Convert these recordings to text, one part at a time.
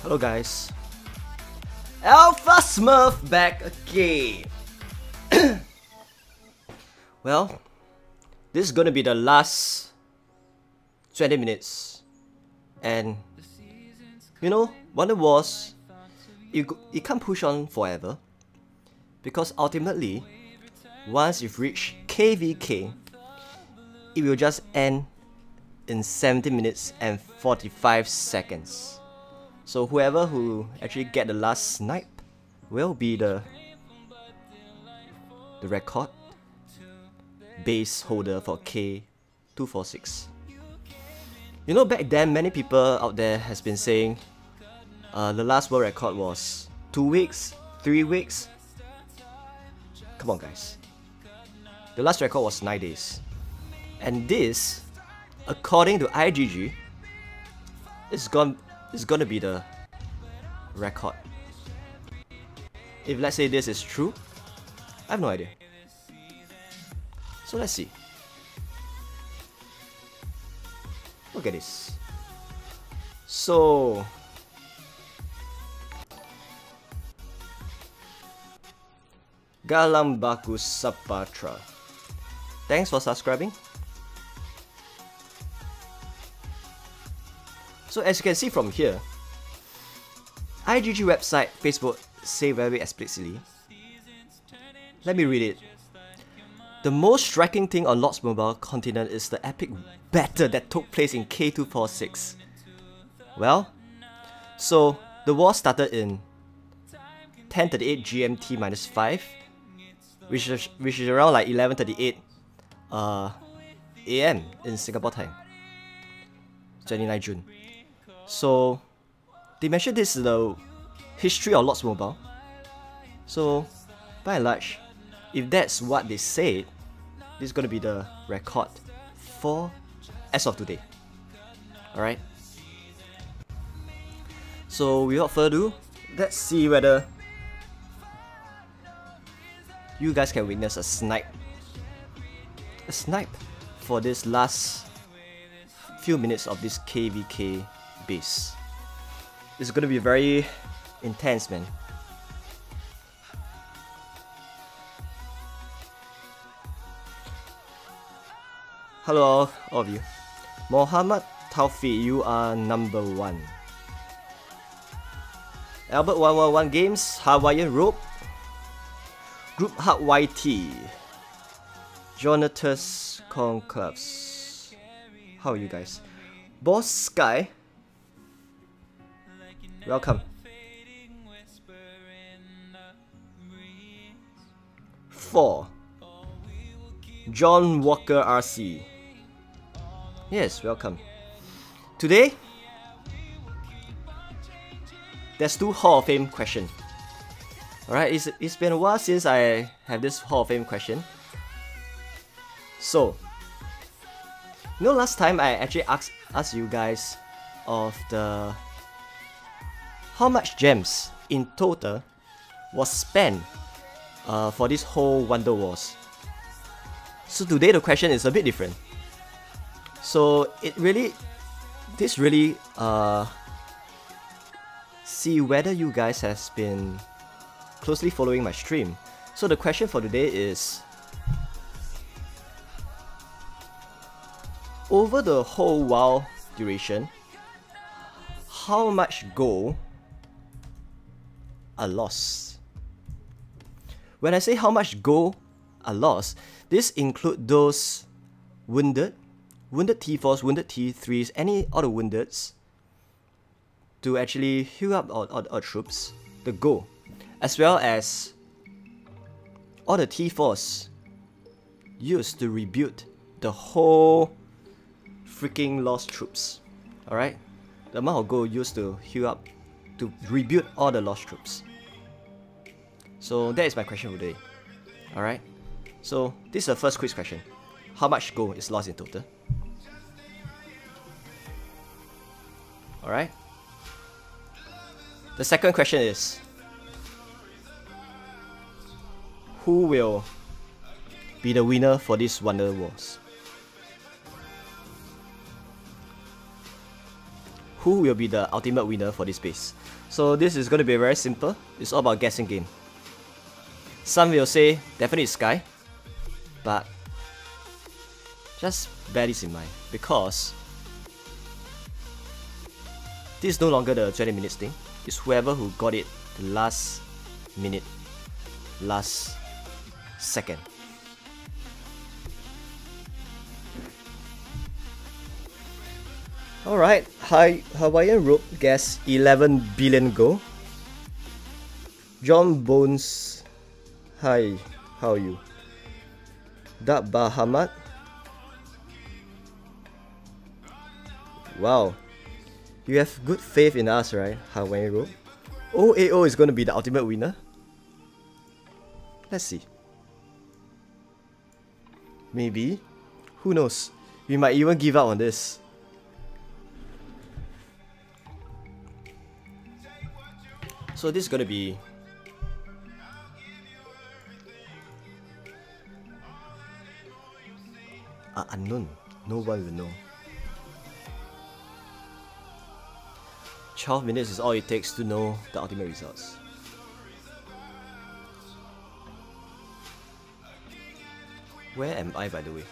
Hello guys, Alpha Smurf back again. Well, this is gonna be the last 20 minutes, and you know, Wonder Wars, it can't push on forever, because ultimately, once you've reached KVK, it will just end in 70 minutes and 45 seconds. So whoever who actually get the last snipe will be the record base holder for K246. You know, back then many people out there has been saying the last world record was 2 weeks, 3 weeks. Come on guys. The last record was 9 days. And this, according to IGG, is gonna be the record. If let's say this is true, I have no idea. So let's see. Look at this. So Galang Bagus Sapatra, thanks for subscribing. So as you can see from here, IGG website, Facebook say very explicitly. Let me read it. The most striking thing on Lords Mobile continent is the epic battle that took place in K246. Well, so the war started in 10:38 GMT minus 5, which is around like 11:38 AM in Singapore time, 29 June. So they mentioned this is the history of Lords Mobile. So by and large, if that's what they said, this is going to be the record for as of today. Alright. So without further ado, let's see whether you guys can witness a snipe for this last few minutes of this KVK base. It's gonna be very intense, man. Hello all of you. Mohammed Taufi, you are number 1. Albert 111 Games, Hawaiian Rope, Group Hub YT, Jonatas Conclaves. How are you guys? Boss Sky, welcome. 4. John Walker RC. Yes, welcome. Today, there's 2 Hall of Fame questions. Alright, it's been a while since I have this Hall of Fame question. So, you know, last time I actually asked you guys of the how much gems in total was spent for this whole Wonder Wars. So today the question is a bit different. So this really see whether you guys has been closely following my stream. So the question for today is, over the whole WoW duration, how much gold are lost? When I say how much gold are lost, this include those wounded T4s, wounded T3s, any other woundeds, to actually heal up our troops, the gold, as well as all the T4s used to rebuild the whole freaking lost troops. Alright? The amount of gold used to heal up to rebuild all the lost troops. So that is my question for today. Alright? So this is the first quiz question. How much gold is lost in total? Alright? The second question is, who will be the winner for this Wonder Wars? who will be the ultimate winner for this base. So this is going to be very simple. It's all about guessing game. Some will say definitely Sky, but just bear this in mind because this is no longer the 20 minutes thing. It's whoever who got it the last minute, last second. Alright, Hawaiian Rope guess 11 billion go. John Bones, hi, how are you? Dak Bahamat. Wow, you have good faith in us, right, Hawaiian Rope? OAO is going to be the ultimate winner. Let's see. Maybe. Who knows? We might even give up on this. So this is going to be unknown. No one will know. 12 minutes is all it takes to know the ultimate results. Where am I, by the way?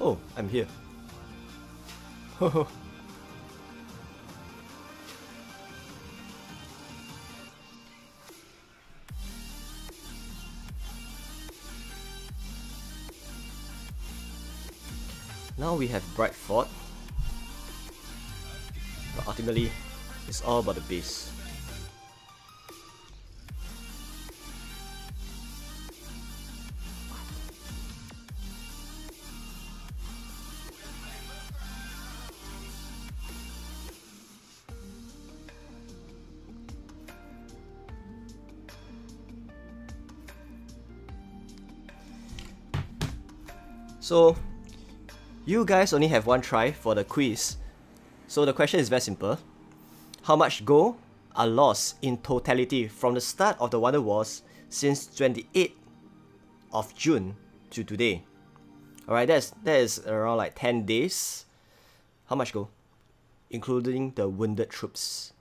Oh, I'm here. Now we have Bright Fort, but ultimately it's all about the base. So you guys only have one try for the quiz. So the question is very simple. How much gold are lost in totality from the start of the Wonder Wars since 28th of June to today? Alright, that is around like 10 days. How much gold? Including the wounded troops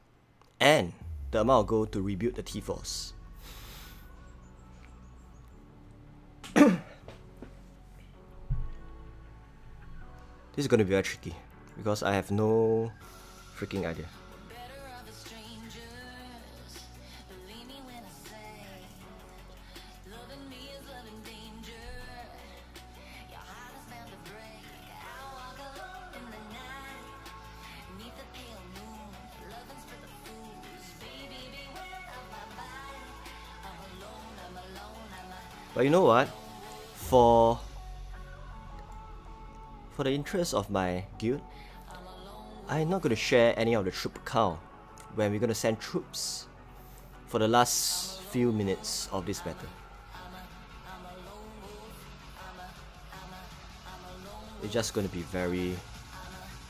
and the amount of gold to rebuild the T-Force. This is going to be very tricky because I have no freaking idea. But you know what? For the interest of my guild, I'm not going to share any of the troop count when we're going to send troops for the last few minutes of this battle. It's just going to be very,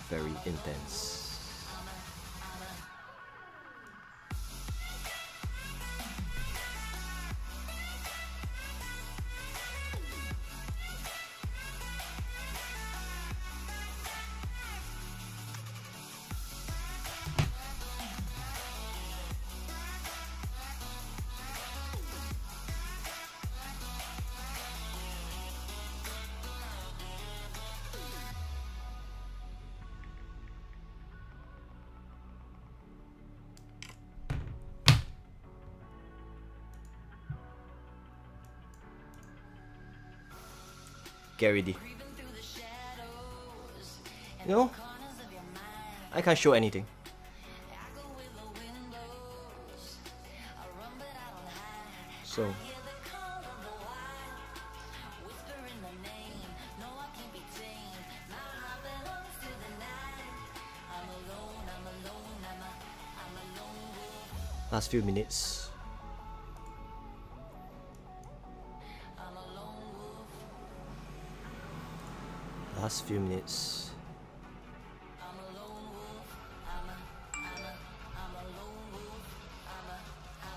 very intense. Get ready. You know, I can't show anything. So last few minutes. Last few minutes.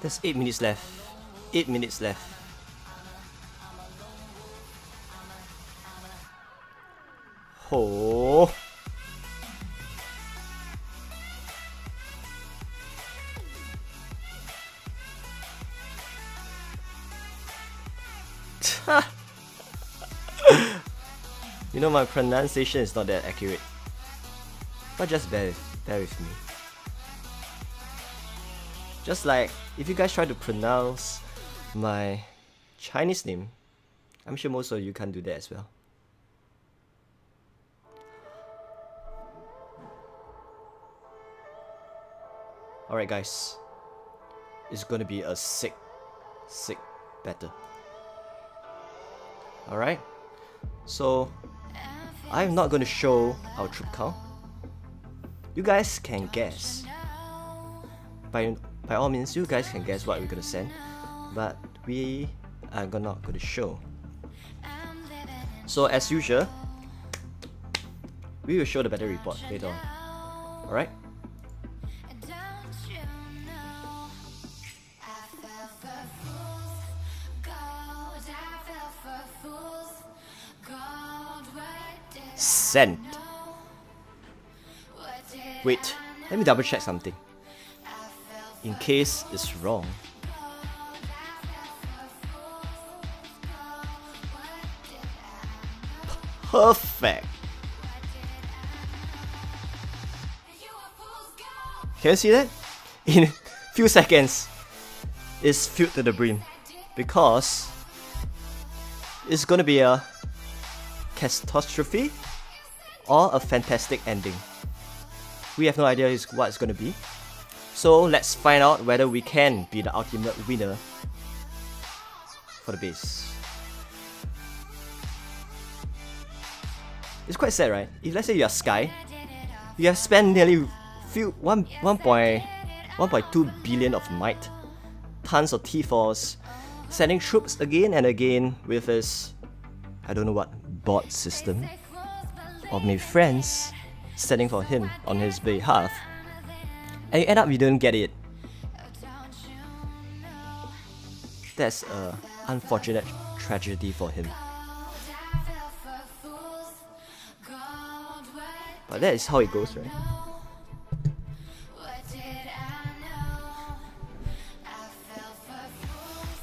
There's 8 minutes left. 8 minutes left. Oh. You know, my pronunciation is not that accurate, but just bear with me. Just like if you guys try to pronounce my Chinese name, I'm sure most of you can't do that as well. Alright guys, it's gonna be a sick battle. Alright, so I'm not gonna show our troop count. You guys can guess. By all means, you guys can guess what we're gonna send, but we are not gonna show. So as usual, we will show the battle report later on. Alright? Sent. Wait, let me double check something in case it's wrong. Perfect. Can you see that? In a few seconds, it's filled to the brim because it's gonna be a catastrophe or a fantastic ending. We have no idea what it's gonna be. So let's find out whether we can be the ultimate winner for the base. It's quite sad, right? If let's say you are Sky, you have spent nearly 1.2 billion of might, tons of T-Force, sending troops again and again with his, I don't know what, bot system, or maybe friends standing for him on his behalf, and you end up you don't get it. That's a unfortunate tragedy for him. But that is how it goes, right?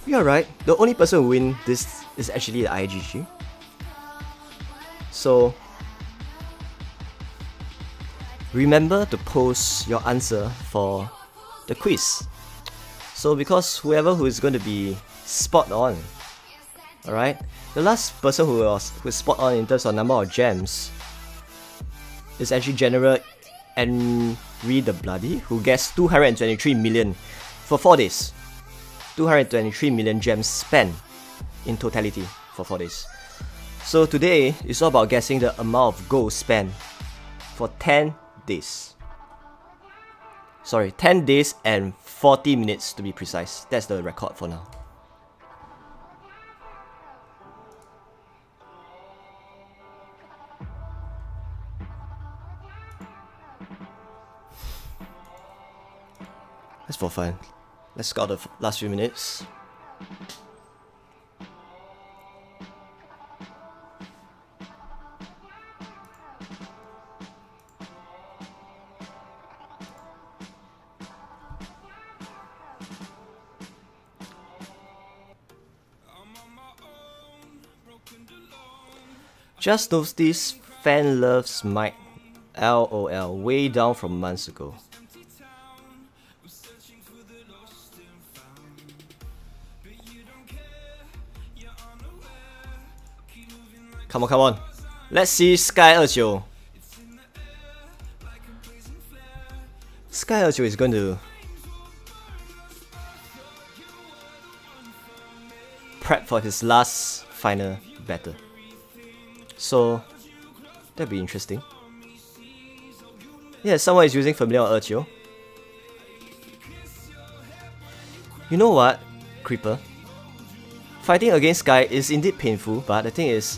You're right, the only person who win this is actually the IGG. So remember to post your answer for the quiz. So because whoever who is going to be spot on, alright, the last person who was spot on in terms of number of gems is actually General Henry the Bloody, who gets 223 million for 4 days. 223 million gems spent in totality for 4 days. So today is all about guessing the amount of gold spent for 10 days. Sorry, 10 days and 40 minutes to be precise. That's the record for now. That's for fun. Let's scout the last few minutes. Just noticed fan loves Mike LOL way down from months ago. Come on, come on. Let's see Sky 29. Sky 29 is going to prep for his last final battle. So that'll be interesting. Yeah, someone is using familiar on Urchio. You know what, Creeper? Fighting against Sky is indeed painful, but the thing is,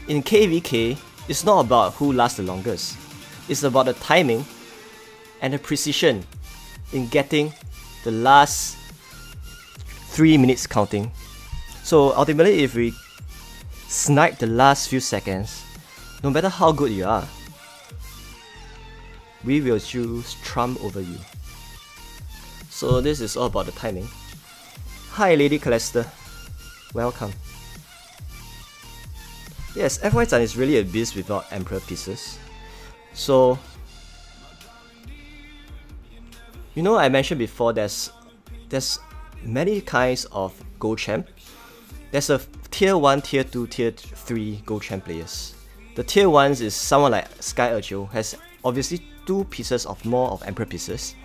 in KVK, it's not about who lasts the longest. It's about the timing and the precision in getting the last 3 minutes counting. So ultimately, if we snipe the last few seconds, No matter how good you are, we will choose Trump over you. So this is all about the timing. Hi Lady Calista, welcome. Yes, FY Zan is really a beast without Emperor pieces. So, you know, I mentioned before there's many kinds of Gold Champ. There's a Tier 1, Tier 2, Tier 3 Gold Champ players. The Tier 1s is someone like Sky Urgio, has obviously 2 pieces of more of Emperor pieces.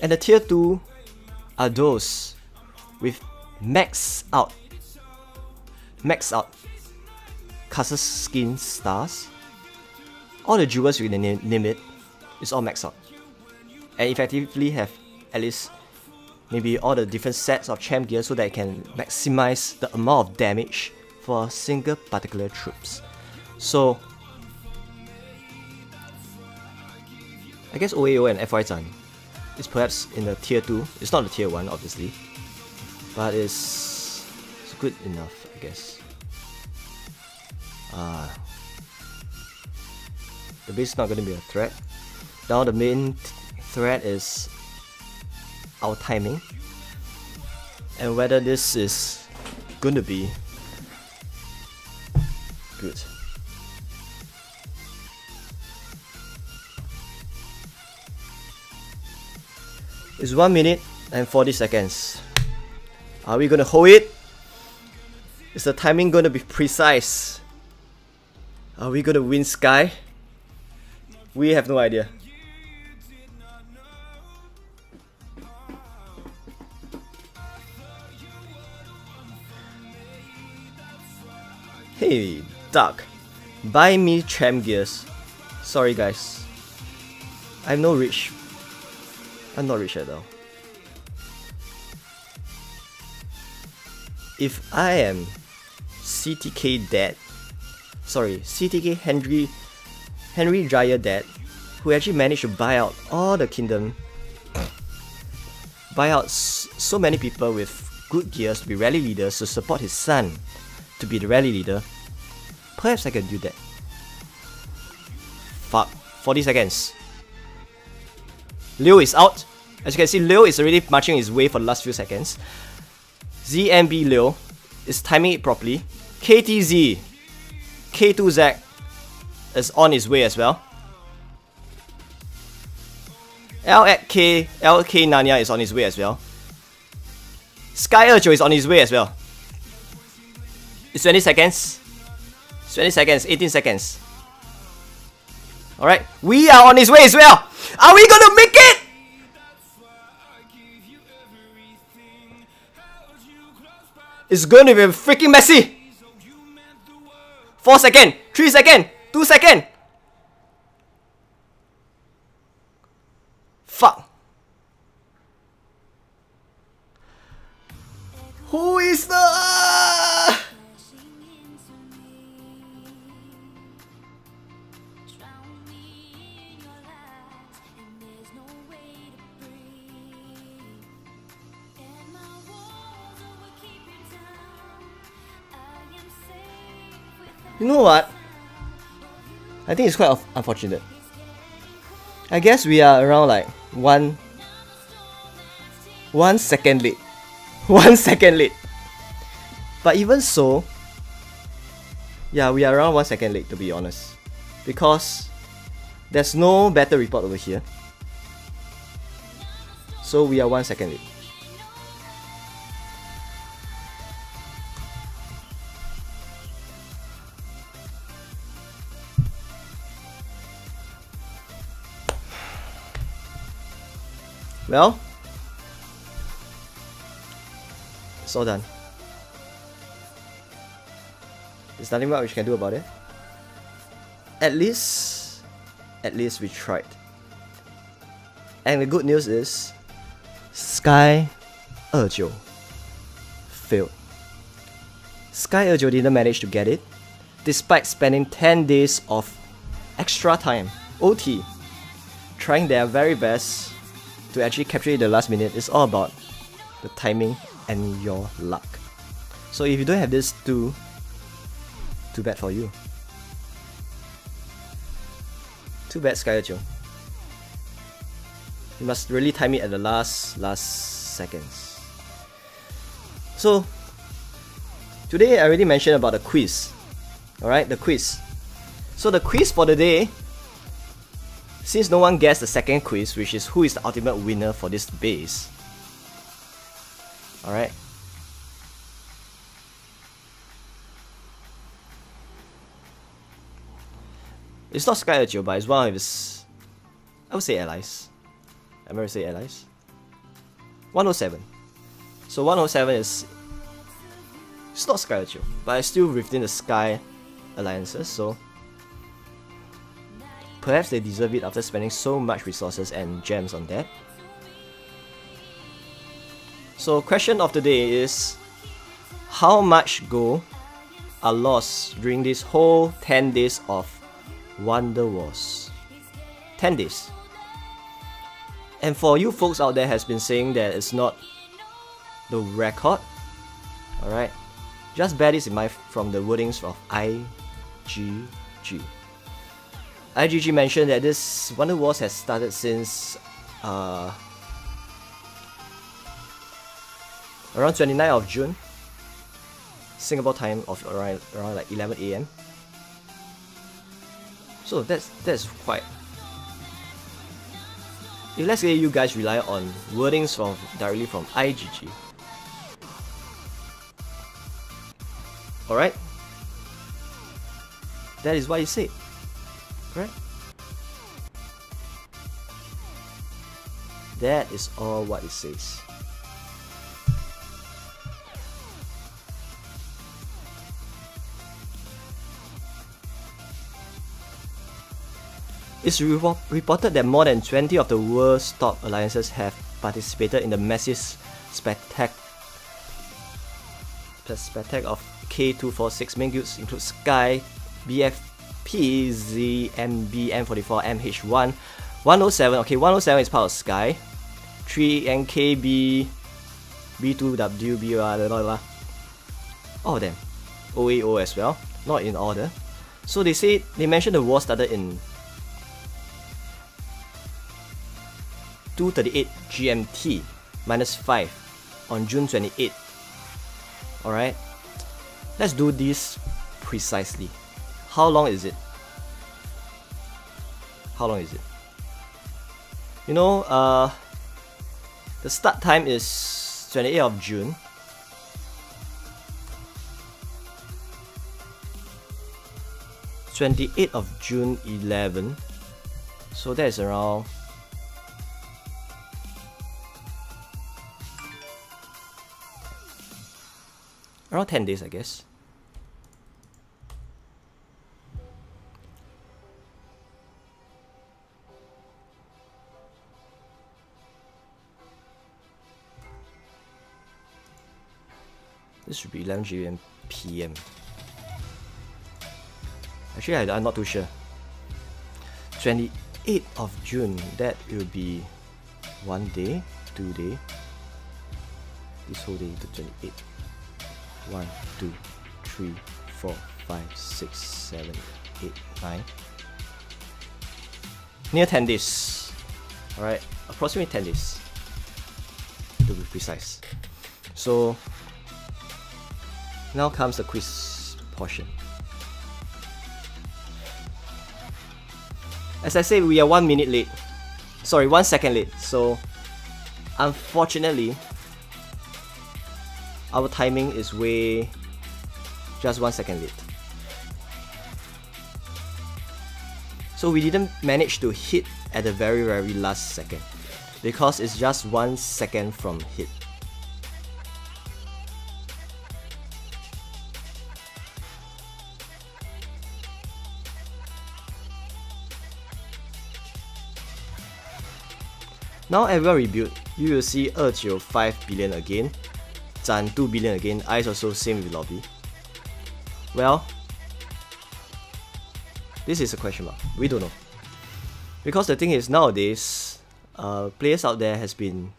And the Tier 2 are those with maxed out Custom Skin stars. All the jewels you can name it is all maxed out. And effectively have at least maybe all the different sets of champ gear so that it can maximize the amount of damage for a single particular troops. So I guess OAO and FY Zan is perhaps in the Tier 2. It's not the Tier 1 obviously, but it's good enough, I guess. The base is not going to be a threat. Now the main threat is our timing and whether this is going to be good. It's 1 minute and 40 seconds. Are we going to hold it? Is the timing going to be precise? Are we going to win Sky? We have no idea. Hey, Duck. Buy me champ gears. Sorry guys. I'm not rich at all. If I am CTK Dad, sorry, CTK Henry Dreyer Dad, who actually managed to buy out all the kingdom, buy out so many people with good gears to be rally leaders to support his son to be the rally leader, perhaps I can do that. Fuck, 40 seconds. Liu is out. As you can see, Liu is already marching his way for the last few seconds. ZMB Liu is timing it properly. KTZ, K2Z is on his way as well. LK Nanya is on his way as well. Sky Urgio is on his way as well. It's 20 seconds. 20 seconds, 18 seconds. Alright, we are on his way as well. Are we gonna make it? It's gonna be freaking messy. 4 seconds, 3 seconds, 2 seconds. Fuck. Who is the... You know what? I think it's quite unfortunate. I guess we are around like one second late. 1 second late. But even so, yeah, we are around 1 second late to be honest. Because there's no battle report over here. So we are 1 second late. Well, it's all done. There's nothing much we can do about it. At least we tried. And the good news is, Sky Urgio failed. Sky Urgio didn't manage to get it, despite spending 10 days of extra time, OT, trying their very best to actually capture it in the last minute. It's all about the timing and your luck. So if you don't have this too bad for you. Too bad, Skyjo. You must really time it at the last seconds. So today I already mentioned about the quiz. Alright, the quiz. So the quiz for the day, since no one guessed the second quiz, which is who is the ultimate winner for this base. Alright. It's not Skyjo, but it's one of his, I would say, allies. I'm going to say allies. 107. So 107 is, it's not Skyjo, but it's still within the Sky alliances, so perhaps they deserve it after spending so much resources and gems on that. So question of the day is, how much gold are lost during this whole 10 days of Wonder Wars? 10 days. And for you folks out there has been saying that it's not the record, alright, just bear this in mind from the wordings of IGG. IGG mentioned that this Wonder Wars has started since around 29th of June, Singapore time of around like 11 AM. So that's quite. If let's say you guys rely on wordings directly from IGG, alright, that is what he said, correct? That is all what it says. It's reported that more than 20 of the world's top alliances have participated in the massive spectacle of K246 main guilds include Sky, BFP, ZMB, M44, MH1, 107. Okay, 107 is part of Sky, 3NKB, B2W, blah. All of them. OAO as well, not in order. So they mentioned the war started in 2:38 GMT -5 on June 28. Alright, let's do this precisely. How long is it? How long is it? You know, the start time is 28th of June. June 11. So that is around around 10 days, I guess. This should be 11 PM. Actually, I'm not too sure. 28th of June, that will be 1 day, 2 day. This whole day to 28. 1, 2, 3, 4, 5, 6, 7, 8, 9. Near 10 days. Alright, approximately 10 days to be precise. So now comes the quiz portion. As I said, we are 1 minute late. Sorry, 1 second late. So unfortunately, our timing is just 1 second late. So we didn't manage to hit at the very last second because it's just 1 second from hit. Now everyone rebuild, you will see 295 billion again. 2 billion again. Ice also same with lobby. Well, this is a question mark. We don't know. Because the thing is, nowadays, players out there has been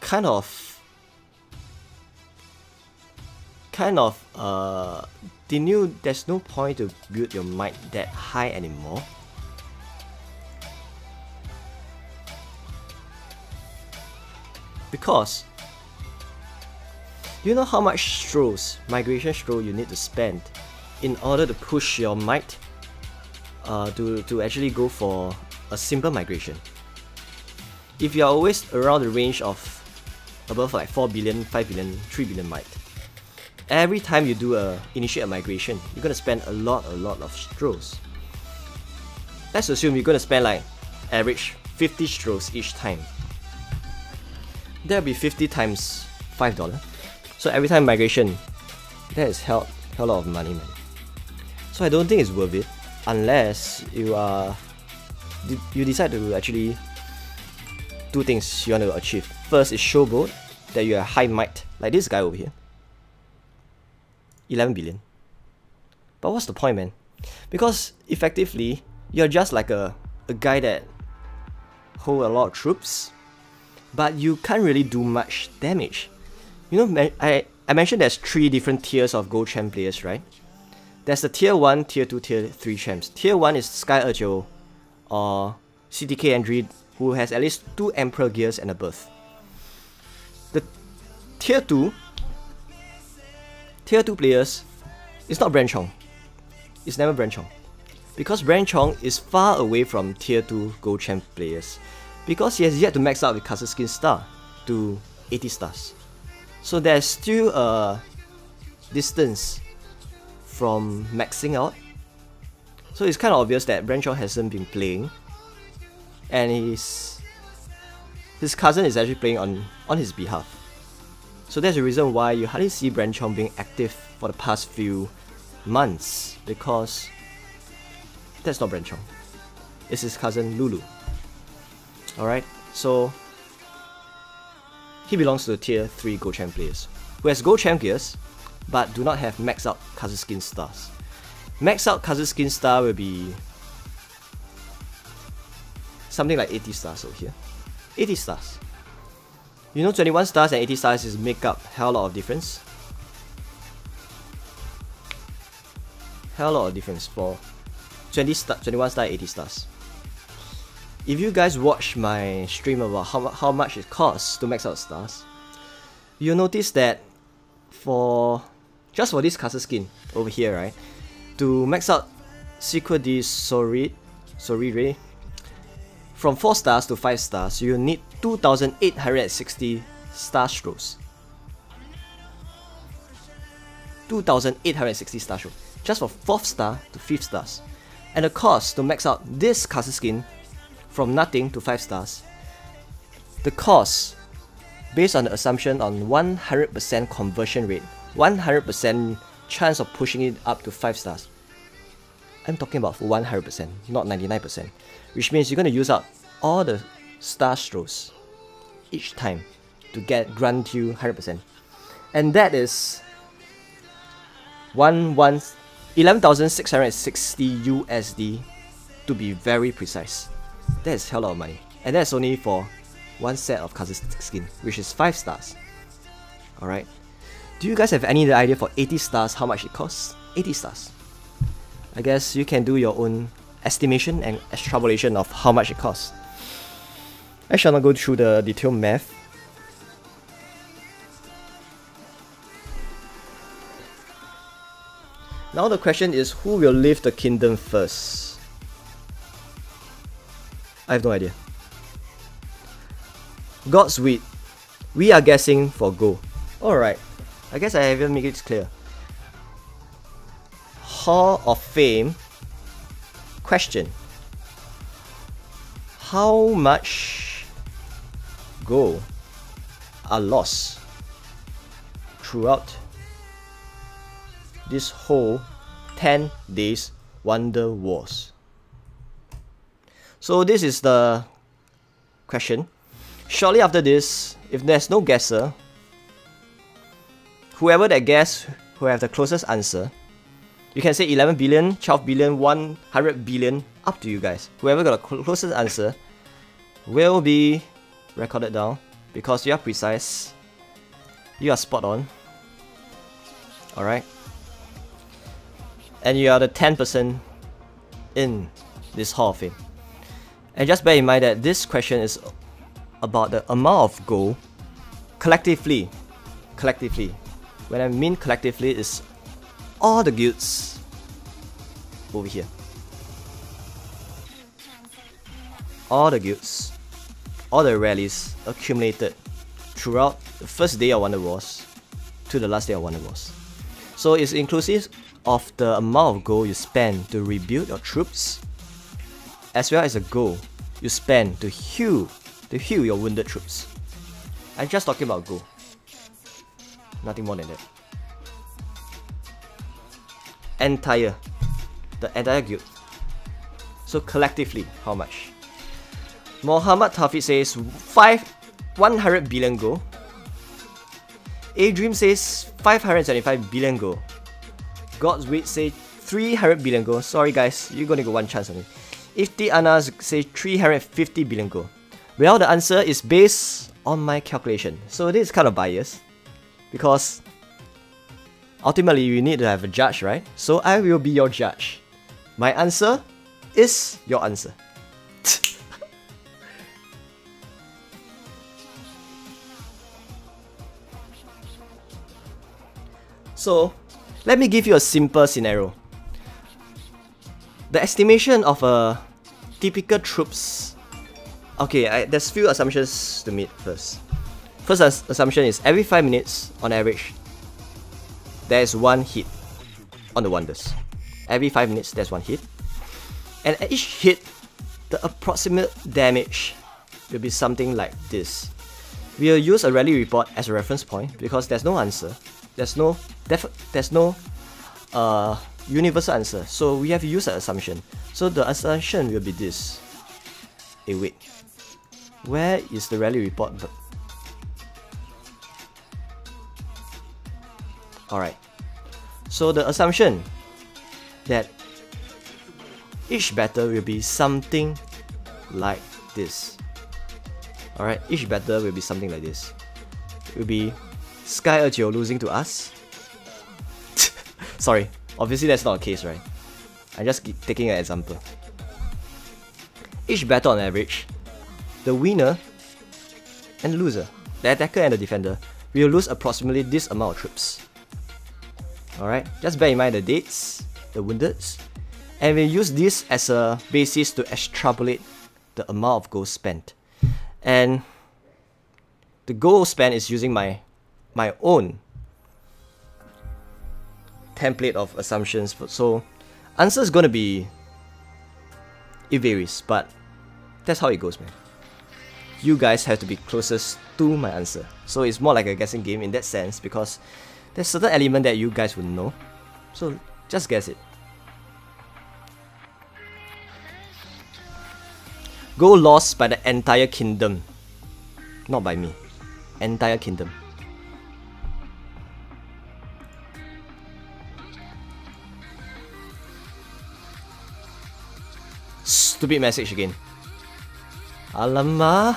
kind of they knew there's no point to build your might that high anymore. Because do you know how much strolls, migration stroll you need to spend in order to push your might to actually go for a simple migration? If you are always around the range of above like 4 billion, 5 billion, 3 billion might, every time you do initiate a migration, you're gonna spend a lot of strolls. Let's assume you're gonna spend like average 50 strolls each time. That'll be 50 times $5. So every time migration, that is hell lot of money, man. So I don't think it's worth it unless you decide to actually two things you want to achieve. First is showboat that you are high might, like this guy over here. 11 billion. But what's the point, man? Because effectively, you're just like a guy that hold a lot of troops, but you can't really do much damage. You know, I mentioned there's 3 different tiers of Gold Champ players, right? There's the Tier 1, Tier 2, Tier 3 champs. Tier 1 is Sky Urjo or CTK Andrew, who has at least 2 Emperor gears and above. The Tier 2 players, it's not Branchong. It's never Branchong. Because Branchong is far away from Tier 2 Gold Champ players. Because he has yet to max out with Castle Skin Star to 80 stars. So there's still a distance from maxing out. So it's kind of obvious that Branchong hasn't been playing. And his cousin is actually playing on his behalf. So that's the reason why you hardly see Branchong being active for the past few months, because that's not Branchong. It's his cousin Lulu. Alright, so he belongs to the Tier 3 Gold Champ players, who has Gold Champ gears, but do not have max out Castle Skin Stars. Max out Castle Skin Star will be something like 80 stars over here. 80 stars. You know, 21 stars and 80 stars is make up hell lot of difference. Hell lot of difference for 21 star, 80 stars. If you guys watch my stream about how much it costs to max out stars, you'll notice that just for this Castle Skin over here, right, to max out Secret de Sorire, from 4 stars to 5 stars, you need 2,860 star strolls. 2,860 star strolls. Just for 4th star to 5th stars. And the cost to max out this Castle Skin from nothing to 5 stars, the cost, based on the assumption on 100% conversion rate, 100% chance of pushing it up to 5 stars. I'm talking about 100%, not 99%. Which means you're going to use up all the star strolls each time to grant you 100%. And that is 11,660 USD to be very precise. That is hell lot of money. And that's only for one set of Castle Skin, which is 5 stars. Alright. Do you guys have any idea for 80 stars how much it costs? 80 stars. I guess you can do your own estimation and extrapolation of how much it costs. I shall not go through the detailed math. Now the question is, who will leave the kingdom first? I have no idea. God's Wheat. We are guessing for Go. Alright. I guess I haven't made it clear. Hall of Fame. Question. How much Go are lost throughout this whole 10 days Wonder Wars? So this is the question. Shortly after this, if there's no guesser, whoever that guess who have the closest answer, you can say 11 billion, 12 billion, 100 billion, up to you guys. Whoever got the closest answer will be recorded down, because you are precise, you are spot on. Alright. And you are the 10% in this Hall of Fame. And just bear in mind that this question is about the amount of gold collectively, when I mean collectively, is all the guilds over here. All the guilds, all the rallies accumulated throughout the first day of Wonder Wars to the last day of Wonder Wars. So it's inclusive of the amount of gold you spend to rebuild your troops, as well as the gold you spend to heal your wounded troops. I'm just talking about gold, nothing more than that. The entire guild. So collectively, how much? Mohammed Tafid says 100 billion gold. Adream says 575 billion gold. God's Wait says 300 billion gold. Sorry guys, you're gonna get one chance on it. Ifti Anas says 350 billion gold. Well, the answer is based on my calculation. So this is kind of biased, because ultimately you need to have a judge, right? So I will be your judge. My answer is your answer. So, let me give you a simple scenario. The estimation of a typical troops. Okay, there's few assumptions to meet first. First assumption is every 5 minutes, on average, there is one hit on the Wonders. Every 5 minutes, there's one hit. And at each hit, the approximate damage will be something like this. We'll use a rally report as a reference point because there's no answer. There's no universal answer, so we have to use an assumption. So the assumption will be this. Hey, wait, where is the rally report? Alright, so the assumption that each battle will be something like this. Alright, each battle will be something like this. It will be Sky Ejio losing to us. Sorry, obviously that's not a case, right? I'm just taking an example. Each battle on average, the winner and loser, the attacker and the defender, will lose approximately this amount of troops. Alright, just bear in mind the dates, the woundeds, and we'll use this as a basis to extrapolate the amount of gold spent. And the gold spent is using my own template of assumptions. So answer is gonna be, it varies, but that's how it goes, man. You guys have to be closest to my answer. So it's more like a guessing game in that sense, because there's certain element that you guys would know. So just guess it. Gold lost by the entire kingdom, not by me. Entire kingdom. Stupid message again. Alamak，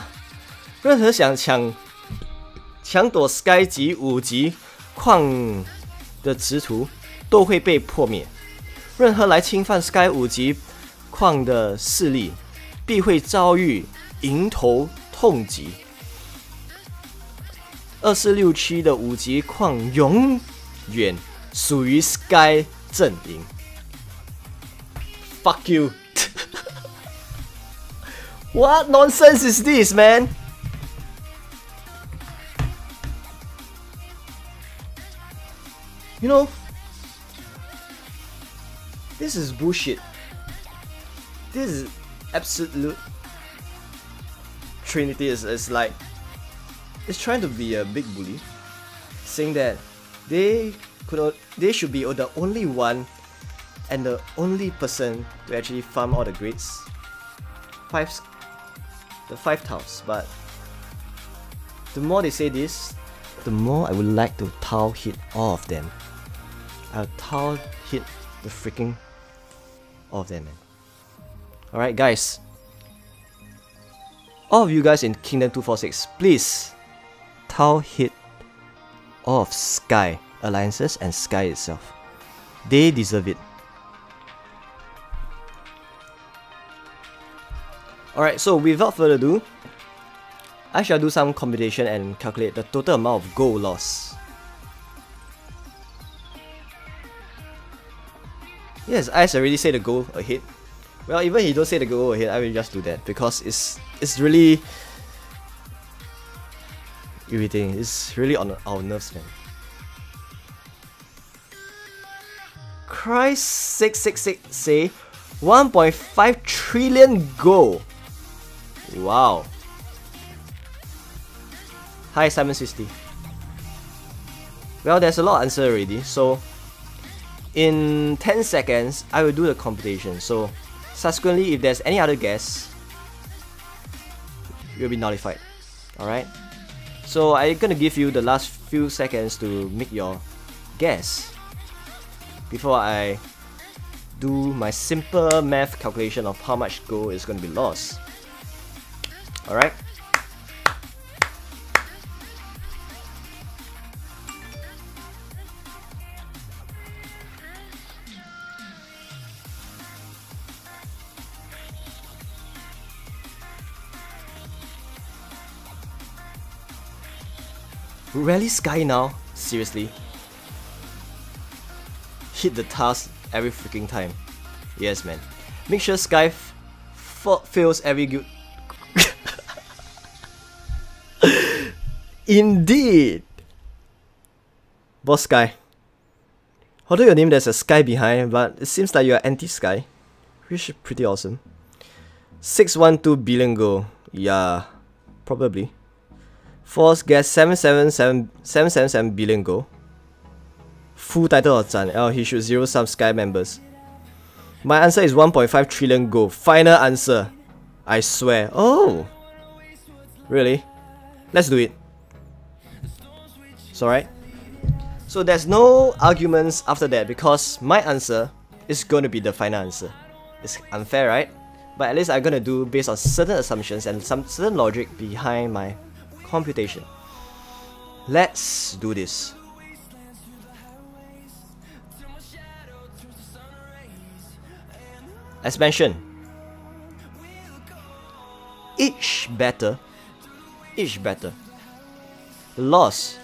任何想抢夺 Sky 级5级矿的执徒都会被破灭。任何来侵犯 Sky 5级矿的势力必会遭遇迎头痛击。2467的5级矿永远属于 Sky 阵营。Fuck you. What nonsense is this, man? You know, this is bullshit. This is absolute Trinity. Is like, it's trying to be a big bully, saying that they should be the only one and the only person to actually farm all the grades. The 5 tiles, but the more they say this, the more I would like to tile hit all of them. I'll tile hit the freaking all of them, man. Alright guys, all of you guys in Kingdom 246, please tile hit all of Sky Alliances and Sky itself. They deserve it. Alright, so without further ado, I shall do some computation and calculate the total amount of gold lost. Yes, I already say the goal ahead. Well, even if you don't say the goal ahead, I will just do that because it's really irritating. It's really on our nerves, man. Christ 666 say 1.5 trillion gold. Wow. Hi Simon60. Well, there's a lot of answer already, so in 10 seconds I will do the computation. So subsequently, if there's any other guess, you'll be notified. Alright? So I'm gonna give you the last few seconds to make your guess before I do my simple math calculation of how much gold is gonna be lost. Alright? Rally Sky now? Seriously? Hit the task every freaking time. Yes, man. Make sure Sky fails every good. Indeed! Boss Sky. Although your name there's a Sky behind, but it seems like you're anti-Sky. Which is pretty awesome. 612 billion gold. Yeah, probably. False guess 777 billion gold. Full title of Zhan. Oh, he should zero some Sky members. My answer is 1.5 trillion gold. Final answer. I swear. Oh! Really? Let's do it. It's alright. So there's no arguments after that because my answer is going to be the final answer. It's unfair, right? But at least I'm going to do based on certain assumptions and some certain logic behind my computation. Let's do this. As mentioned, each battle, the loss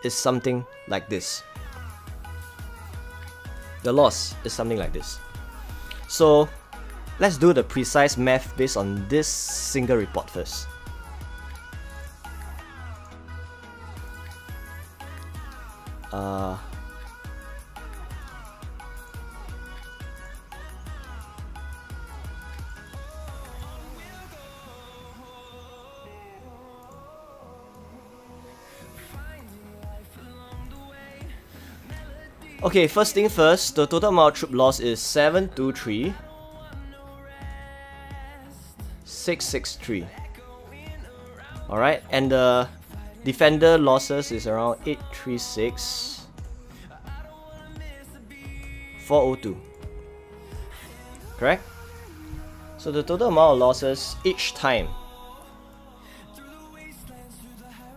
is something like this. The loss is something like this. So let's do the precise math based on this single report first. Okay, first thing first, the total amount of troop loss is 723,663. Alright, and the defender losses is around 836,402. Correct? So the total amount of losses each time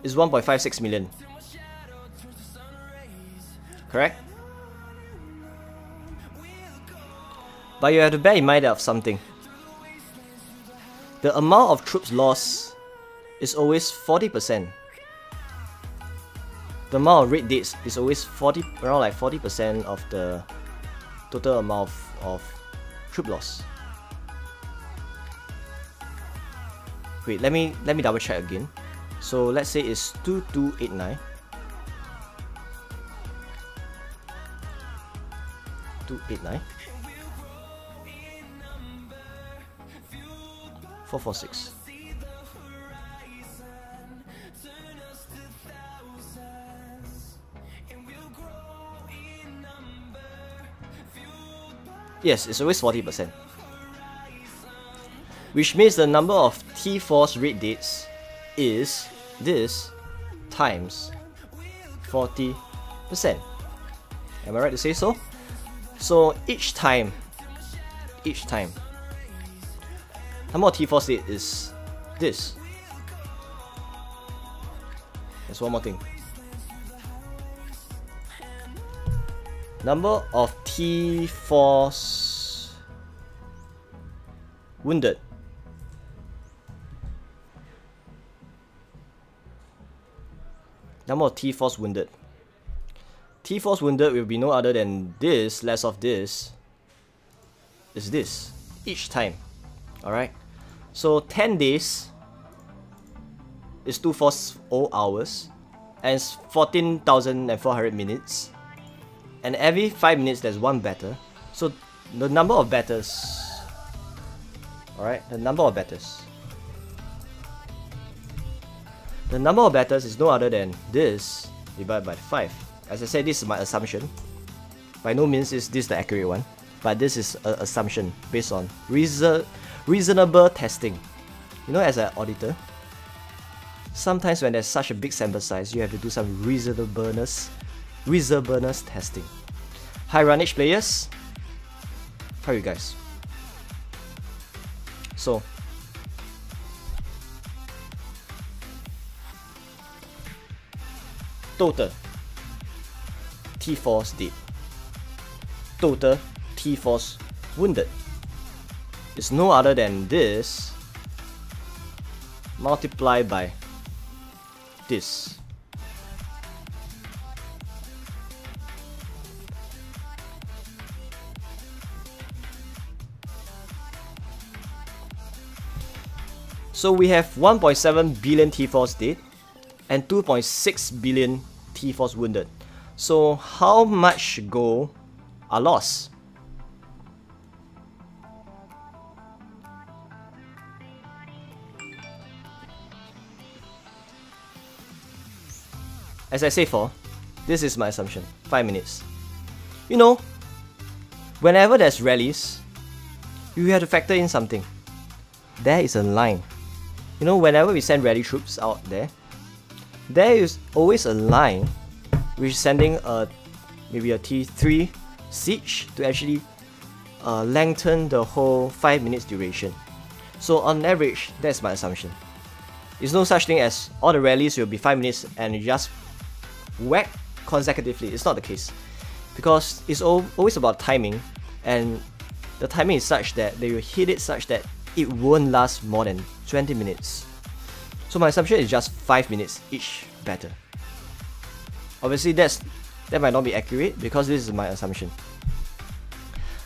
is 1.56 million. Correct? But you have to bear in mind of something. The amount of troops lost is always 40%. The amount of raid dates is always around like 40% of the total amount of troop loss. Wait, let me double check again. So let's say it's 2289. 289. 446. Yes, it's always 40%. Which means the number of T-Force raid dates is this times 40%. Am I right to say so? So each time, number of T-Force date is this. There's one more thing. Number of T-Force wounded Number of T-Force wounded. T-Force wounded will be no other than this, less of this, is this, each time. Alright? So 10 days is 240 hours, and it's 14,400 minutes. And every 5 minutes there's one battle. So the number of battles, alright, the number of battles is no other than this divided by 5. As I said, this is my assumption. By no means is this the accurate one, but this is an assumption based on reasonable testing. You know, as an auditor, sometimes when there's such a big sample size, you have to do some reasonableness testing. High runnage players, how are you guys? So total T-Force dead, total T-Force wounded is no other than this multiplied by this. So we have 1.7 billion T-Force dead and 2.6 billion T-Force wounded. So how much gold are lost? As I say for, this is my assumption, 5 minutes. You know, whenever there's rallies, you have to factor in something. There is a line. You know, whenever we send rally troops out there, there is always a line which is sending maybe a T3 siege to actually lengthen the whole 5 minutes duration. So on average, that's my assumption. There's no such thing as all the rallies will be 5 minutes and you just whack consecutively. It's not the case, because it's always about timing, and the timing is such that they will hit it such that it won't last more than 20 minutes. So my assumption is just 5 minutes each battle. Obviously that might not be accurate because this is my assumption.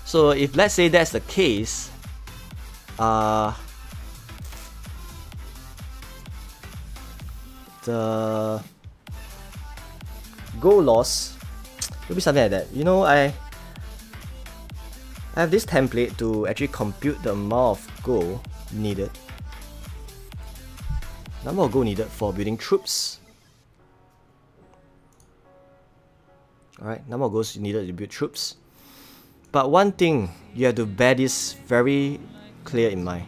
So if let's say that's the case, the gold loss will be something like that. You know, I have this template to actually compute the amount of gold needed. Number of gold needed for building troops. Alright, number of gold needed to build troops. But one thing, you have to bear this very clear in mind.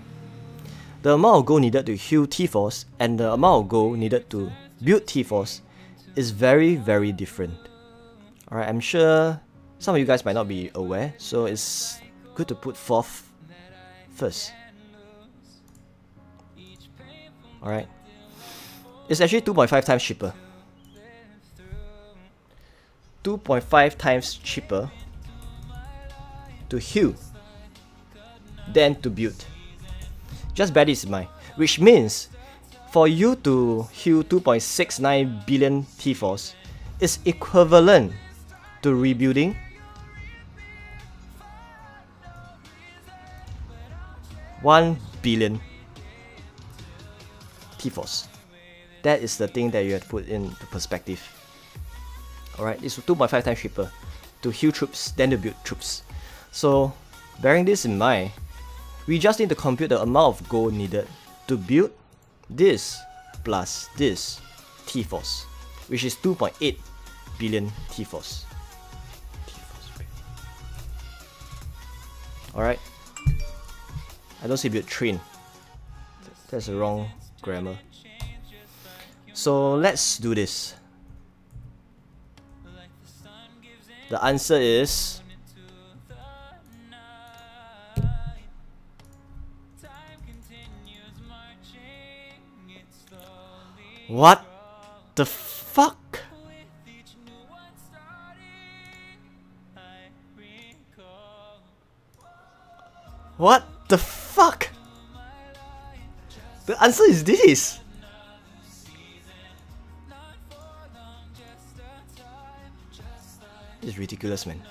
The amount of gold needed to heal T-Force and the amount of gold needed to build T-Force is very, very different. Alright, I'm sure some of you guys might not be aware, so it's good to put forth first. Alright. It's actually 2.5 times cheaper. 2.5 times cheaper to heal than to build. Just bear this in mind. Which means for you to heal 2.69 billion T-Force is equivalent to rebuilding 1 billion T-Force. That is the thing that you have to put into perspective. Alright, it's 2.5 times cheaper to heal troops than to build troops. So, bearing this in mind, we just need to compute the amount of gold needed to build this plus this T-Force, which is 2.8 billion T-Force. Alright. I don't say build train. That's the wrong grammar. So let's do this. The answer is what the fuck? What the fuck? The answer is this. This is ridiculous, man.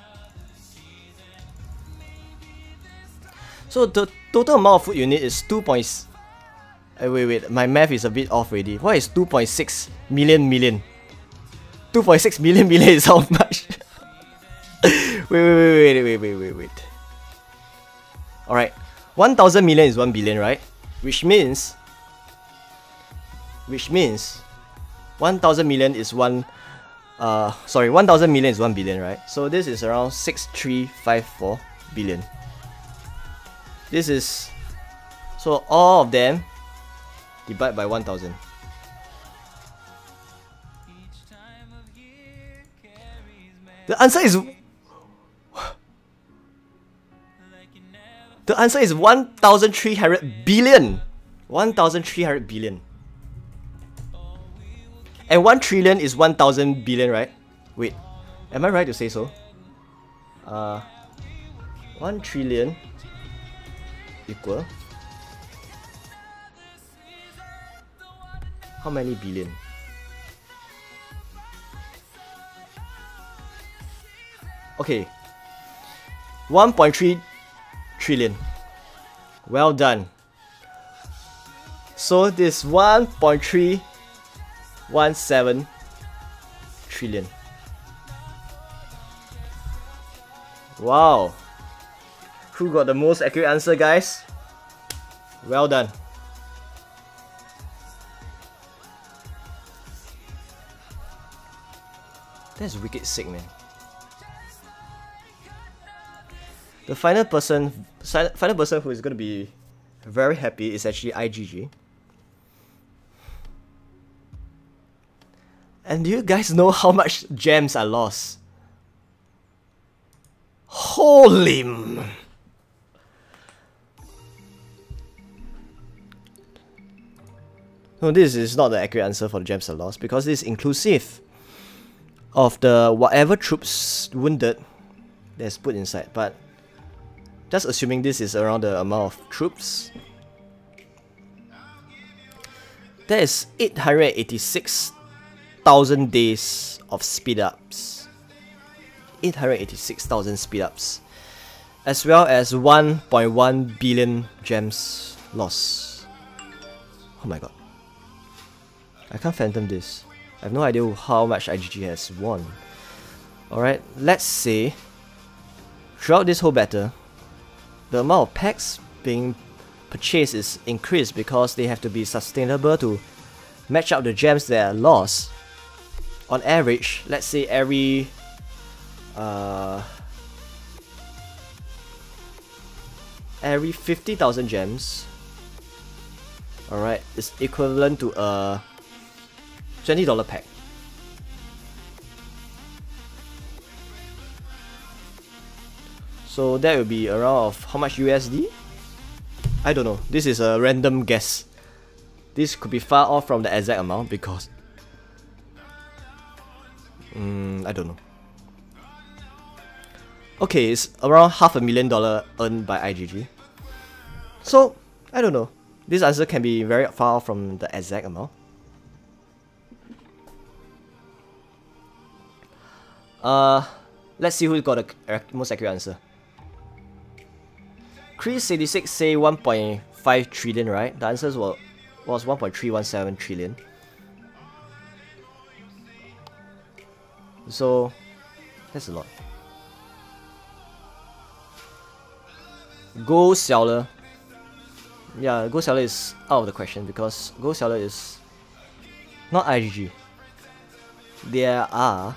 So the total amount of food you need is 2. Wait, my math is a bit off already. What is 2.6 million? 2.6 million is how much? wait. Alright, 1000 million is 1 billion, right? Which means 1000 million is 1 billion, right? So this is around 6354 billion. This is, so all of them divide by 1000. The answer is 1300 billion. 1300 billion. And 1 trillion is 1000 billion, right? Wait, am I right to say so? 1 trillion equal how many billion? Okay, 1.3 trillion. Well done. So this 1.317 trillion. Wow. Who got the most accurate answer, guys? Well done. That's wicked sick, man. The final person who is going to be very happy is actually IGG. And do you guys know how much gems I lost? Holy... No, this is not the accurate answer for the gems I lost, because this is inclusive of the whatever troops wounded that's put inside. But just assuming this is around the amount of troops, there is 886,000 days of speed ups. 886,000 speed ups, as well as 1.1 billion gems lost. Oh my god. I can't fathom this. I have no idea how much IGG has won. Alright, let's say throughout this whole battle, the amount of packs being purchased is increased because they have to be sustainable to match up the gems that are lost. On average, let's say every 50,000 gems, alright, is equivalent to a $20 pack. So that will be around of how much USD? I don't know. This is a random guess. This could be far off from the exact amount because I don't know. Okay, it's around $500,000 earned by IGG. So I don't know. This answer can be very far off from the exact amount. Let's see who got the most accurate answer. Chris86 say 1.5 trillion, right? The answer was 1.317 trillion. So that's a lot. Gold seller. Yeah, gold seller is out of the question because gold seller is not IGG. There are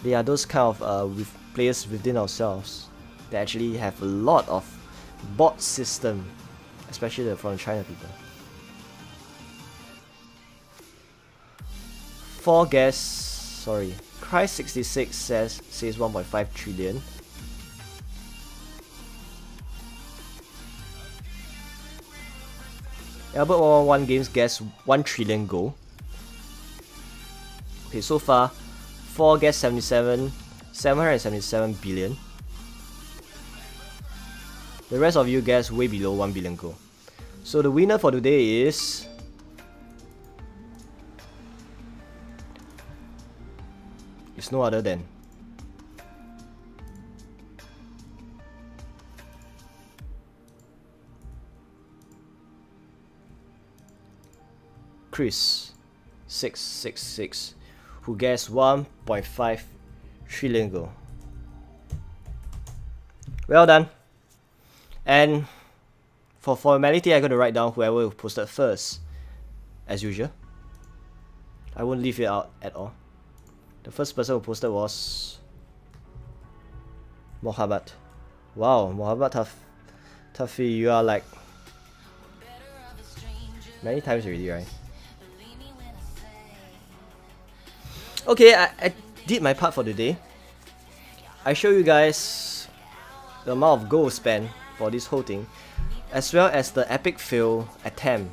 those kind of with players within ourselves that actually have a lot of bot system, especially from China people. 4 guess, sorry, Christ66 says 1.5 trillion. Albert 111 Games guess 1 trillion gold. Okay, so far 4 guess 777 billion. The rest of you guess way below 1 billion gold. So the winner for today is no other than Chris 666, who guessed 1.5 trillion gold. Well done. And for formality, I'm going to write down whoever posted first, as usual. I won't leave it out at all. The first person who posted was Mohammed. Wow, Mohammed Tafi, you are like many times already, right? Okay, I did my part for the day. I show you guys the amount of gold spent for this whole thing, as well as the epic fail attempt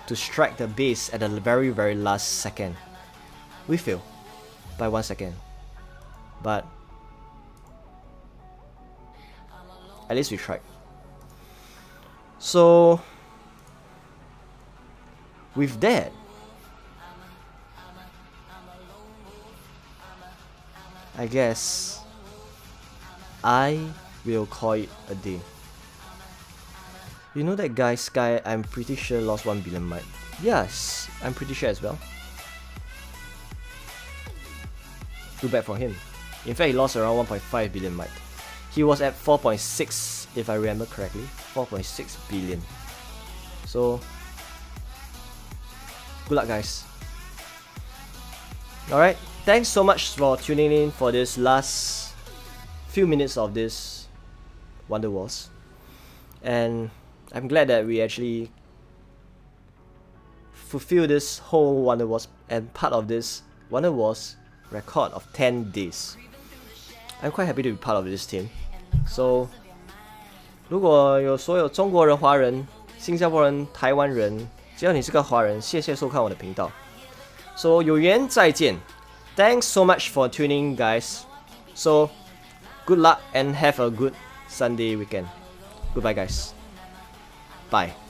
to strike the base at the very last second. We failed by 1 second, but at least we tried. So with that, I guess I will call it a day. You know that guy Sky, I'm pretty sure lost 1 billion might. Yes, I'm pretty sure as well. Too bad for him. In fact, he lost around 1.5 billion might. He was at 4.6 if I remember correctly. 4.6 billion. So good luck, guys. Alright, thanks so much for tuning in for this last few minutes of this Wonder Wars. And I'm glad that we actually fulfill this whole Wonder Wars and part of this Wonder Wars record of 10 days. I'm quite happy to be part of this team. So 如果有所有中国人、华人、新加坡人、台湾人，只要你是个华人，谢谢收看我的频道。So 有缘再见。Thanks so much for tuning, guys. So good luck and have a good Sunday weekend. Goodbye, guys. Bye.